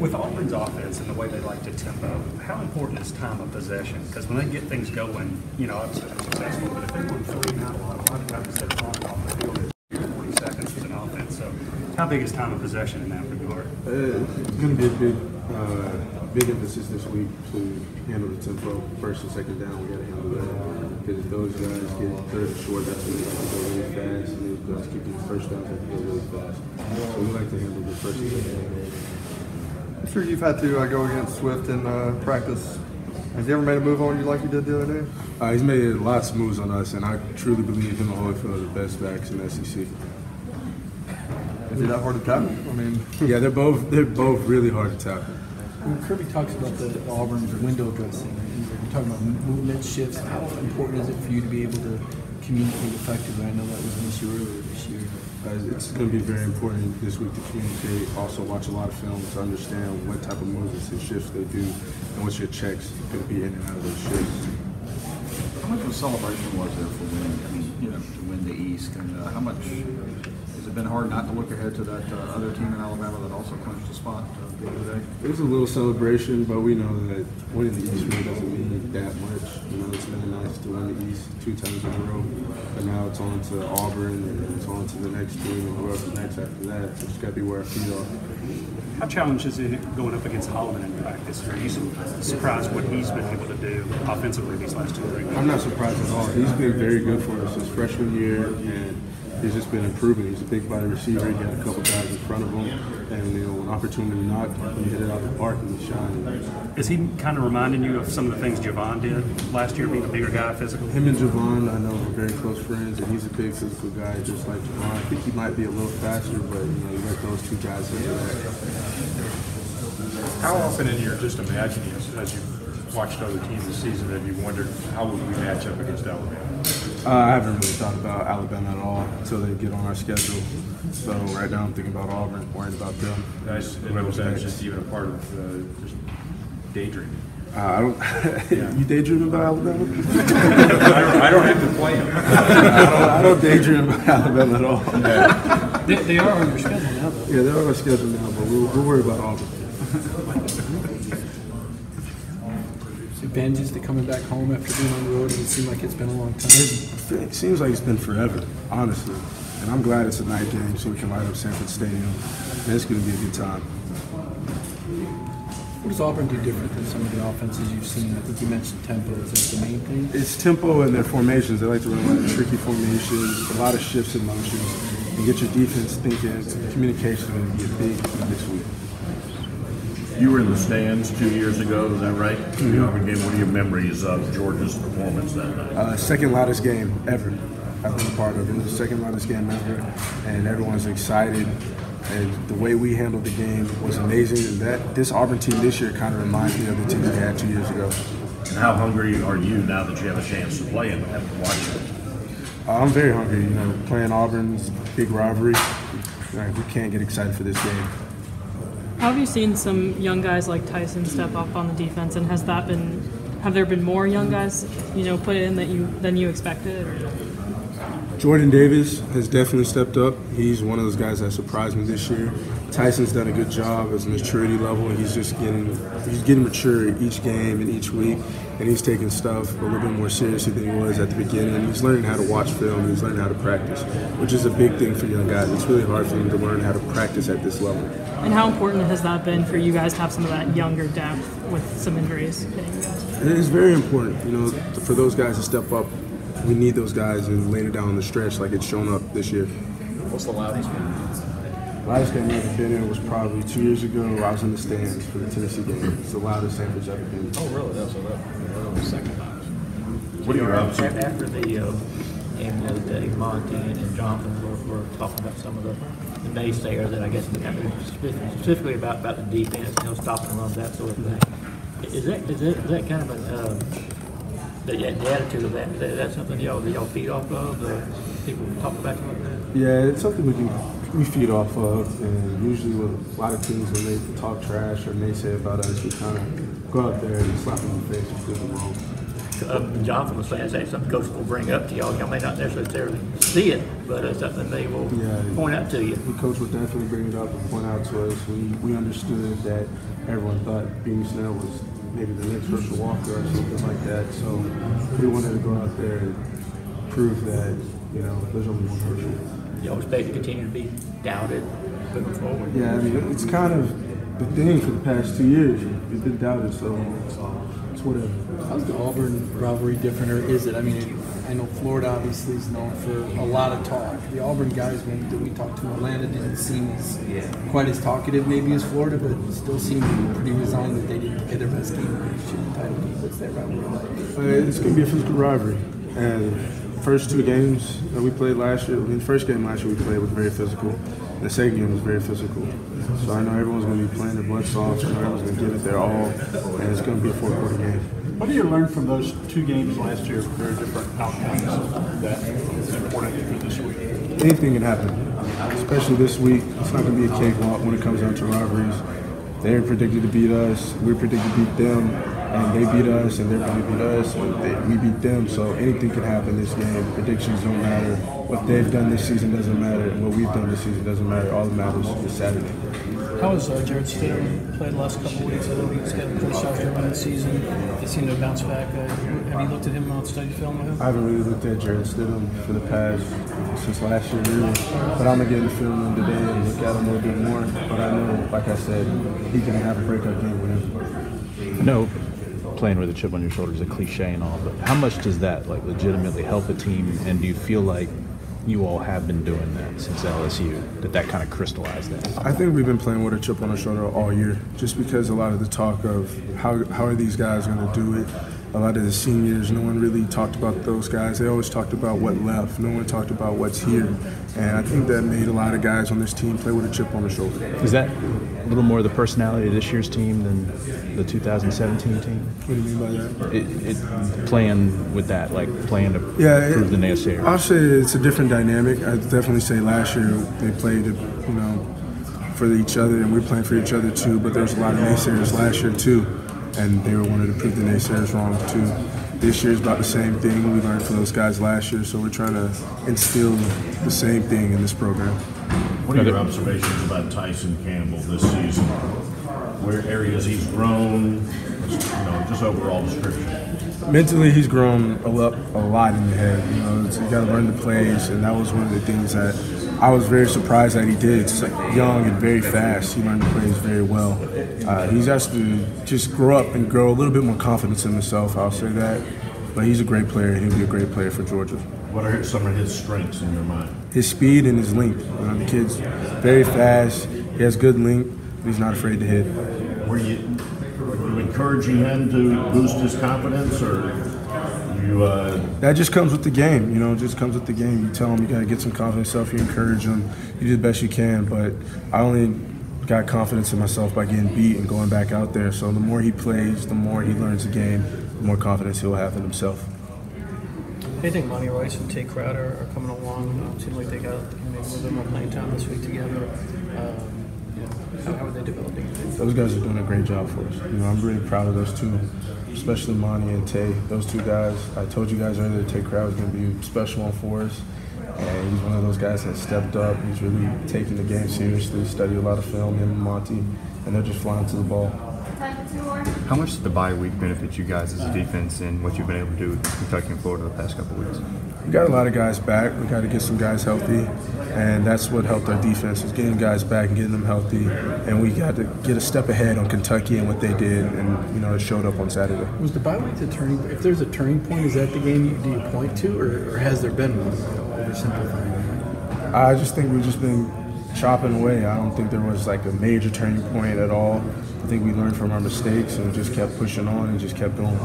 With Auburn's offense and the way they like to tempo, how important is time of possession? Because when they get things going, you know, obviously they're successful, but if they want 3 and out a lot of times they're falling off the field at 40 seconds with an offense. So how big is time of possession in that regard? It's going to be a big emphasis this week to handle the tempo. First and second down, we got to handle that. Because if those guys get third and short, that's when they like to go really fast. And those guys keep getting first downs, they have to go really fast. So we like to handle the first and second down. I'm sure you've had to go against Swift in practice. Has he ever made a move on you like he did the other day? He's made lots of moves on us, and I truly believe him and Holyfield are the best backs in the SEC. Is he that hard to tackle? I mean, yeah, they're both really hard to tackle. When Kirby talks about the Auburn's window dressing, you're talking about movement shifts. How important is it for you to be able to communicate effectively? I know that was an issue earlier this year. It's going to be very important this week to communicate. Also, watch a lot of film to understand what type of movements and shifts they do, and what's your checks going to be in and out of those shifts. How much of a celebration was there for winning? I mean, you know, to win the East, and how much has it been hard not to look ahead to that other team in Alabama that also clinched the spot at the end of the day? It was a little celebration, but we know that winning the East really doesn't mean that much. You know, it's been nice to win the East 2 times in a row, but now it's on to Auburn, and it's on to the next team, and whoever's next after that. So just got to be where our feet are. How challenged is it going up against Holloman in practice? Are you surprised what he's been able to do offensively these last 2 or 3 weeks? I'm not surprised at all. He's been very good for us his freshman year, and he's just been improving. He's a big body receiver. He got a couple guys in front of him, and you know, an opportunity to knock, he hit it out the park and he's shining. Is he kind of reminding you of some of the things Javon did last year, being a bigger guy physically? Him and Javon, I know, are very close friends, and he's a big physical guy, just like Javon. I think he might be a little faster, but you know, you let those 2 guys into that. How often in your just imagining as you've watched other teams this season have you wondered how would we match up against Alabama? I haven't really thought about Alabama at all until they get on our schedule. So right now I'm thinking about Auburn, worried about them. Was that just even a part of just daydreaming? I don't. You daydream about Alabama? I don't have to play them. I don't daydream about Alabama at all. Yeah. They are on your schedule now, though. Yeah, they're on our schedule now, but we'll worry about Auburn. Advantages to coming back home after being on the road, and it seems like it's been a long time. It seems like it's been forever, honestly. And I'm glad it's a night game so we can light up Sanford Stadium. And it's going to be a good time. What does Auburn do different than some of the offenses you've seen? I think you mentioned tempo. Is that the main thing? It's tempo and their formations. They like to run a lot of tricky formations, a lot of shifts in motions, and get your defense thinking. Communication is going to be a big key this week. You were in the stands 2 years ago, is that right? The Auburn game. What are your memories of Georgia's performance that night? Second loudest game ever I've been a part of. It was the second loudest game ever, and everyone's excited. And the way we handled the game was amazing. And this Auburn team this year kind of reminds me of the team we had 2 years ago. And how hungry are you now that you have a chance to play and watch it? I'm very hungry. You know, playing Auburn's big rivalry. We can't get excited for this game. How have you seen some young guys like Tyson step up on the defense, and have there been more young guys, you know, put in than you expected? Or? Jordan Davis has definitely stepped up. He's one of those guys that surprised me this year. Tyson's done a good job as a maturity level, and he's getting mature each game and each week, and he's taking stuff a little bit more seriously than he was at the beginning. He's learning how to watch film, he's learning how to practice, which is a big thing for young guys. It's really hard for them to learn how to practice at this level. And how important has that been for you guys to have some of that younger depth with some injuries hitting you guys? It is very important, you know, for those guys to step up. We need those guys and laying it down on the stretch like it's shown up this year. What's the loudest game? The loudest game I've ever been in was probably 2 years ago. I was in the stands for the Tennessee game. It's the loudest Sanford's ever been. Oh, really? That was the second loudest. What are your observations? After the game the other day, Monty and Jonathan were talking about some of the naysayers that I guess specifically about the defense, you know, stopping and runs, that sort of thing. Is that kind of the attitude of that? Is that something y'all feed off of? People talk about you like that? Yeah, it's something we feed off of, and usually with a lot of teams when they talk trash or naysay about us, we kind of go out there and slap them in the face and prove them wrong. Jonathan was saying something Coach will bring up to y'all. Y'all may not necessarily see it, but it's something they will point out to you. The coach would definitely bring it up and point out to us. We understood that everyone thought Beanie Snell was maybe the next Herschel Walker or something like that. So we wanted to go out there and prove that, there's only one Herschel. Y'all expect to continue to be doubted moving forward? Yeah, I mean, it's kind of the thing for the past 2 years. We've been doubted, so it's whatever. How's the Auburn rivalry different, or is it? I mean, I know Florida obviously is known for a lot of talk. The Auburn guys, maybe that we talked to in Atlanta, didn't seem quite as talkative maybe as Florida, but still seemed pretty resigned that they didn't get their best game against you in the title game. What's that rivalry like? It's going to be a physical rivalry. And first 2 games that we played last year, the first game last year we played was very physical. The second game was very physical. So I know everyone's going to be playing their butts off. I know everyone's going to give it their all, and it's going to be a 4-quarter game. What do you learn from those 2 games last year, very different outcomes that is important for this week? Anything can happen, especially this week. It's not going to be a cakewalk when it comes down to rivalries. They're predicted to beat us, we're predicted to beat them, and they beat us, and they're going to beat us, and we beat them. So anything can happen this game. Predictions don't matter. What they've done this season doesn't matter, and what we've done this season doesn't matter. All that matters is Saturday. How has Jared Stidham played the last couple of weeks? I know he's got a pretty soft start in the season. They seem to bounce back. Have you looked at him on study film? I haven't really looked at Jared Stidham for the past, since last year, really. But I'm going to get the film in today and look at him a little bit more. But I know, like I said, he can have a breakout game whenever. I know playing with a chip on your shoulder is a cliche and all, but how much does that legitimately help a team? And do you feel like you all have been doing that since LSU, that kind of crystallized that? I think we've been playing with a chip on our shoulder all year, just because a lot of the talk of how are these guys going to do it. A lot of the seniors, no one really talked about those guys. They always talked about what left. No one talked about what's here. And I think that made a lot of guys on this team play with a chip on their shoulder. Is that a little more the personality of this year's team than the 2017 team? What do you mean by that? Playing with that, playing to prove the naysayer. I'll say it's a different dynamic. I'd definitely say last year they played, for each other, and we're playing for each other too. But there's a lot of naysayers last year too, and they wanted to prove the naysayers wrong too. This year's about the same thing. We learned from those guys last year, so we're trying to instill the same thing in this program. What are your observations about Tyson Campbell this season? Where areas he's grown, just overall description? Mentally, he's grown a lot in the head. You got to learn the plays, and that was one of the things that I was very surprised that he did. It's young and very fast. He learned the plays very well. He's has to just grow up and grow a little bit more confidence in himself, I'll say that. But he's a great player, and he'll be a great player for Georgia. What are some of his strengths in your mind? His speed and his length. The kid's very fast. He has good length. He's not afraid to hit. Were you encouraging him to boost his confidence, or you? That just comes with the game. It just comes with the game. You tell him you got to get some confidence in yourself. You encourage him. You do the best you can. But I only got confidence in myself by getting beat and going back out there. So the more he plays, the more he learns the game, the more confidence he'll have in himself. I think Monty Royce and Tay Crowder are coming along. It seems like they got maybe a little bit more playing time this week together. How are they developing? Those guys are doing a great job for us. I'm really proud of those two, especially Monty and Tay. Those two guys, I told you guys earlier, Tay Crowder is going to be a special one for us. And he's one of those guys that stepped up. He's really taking the game seriously, studied a lot of film, him and Monty, and they're just flying to the ball. How much did the bye week benefit you guys as a defense and what you've been able to do with Kentucky and Florida the past couple of weeks? We got a lot of guys back. We got to get some guys healthy, and that's what helped our defense, is getting guys back and getting them healthy. And we got to get a step ahead on Kentucky and what they did, and it showed up on Saturday. Was the bye week the turning? If there's a turning point, is that the game do you point to, or has there been one? Oversimplifying. I just think we've just been chopping away. I don't think there was a major turning point at all. I think we learned from our mistakes and just kept pushing on and just kept going.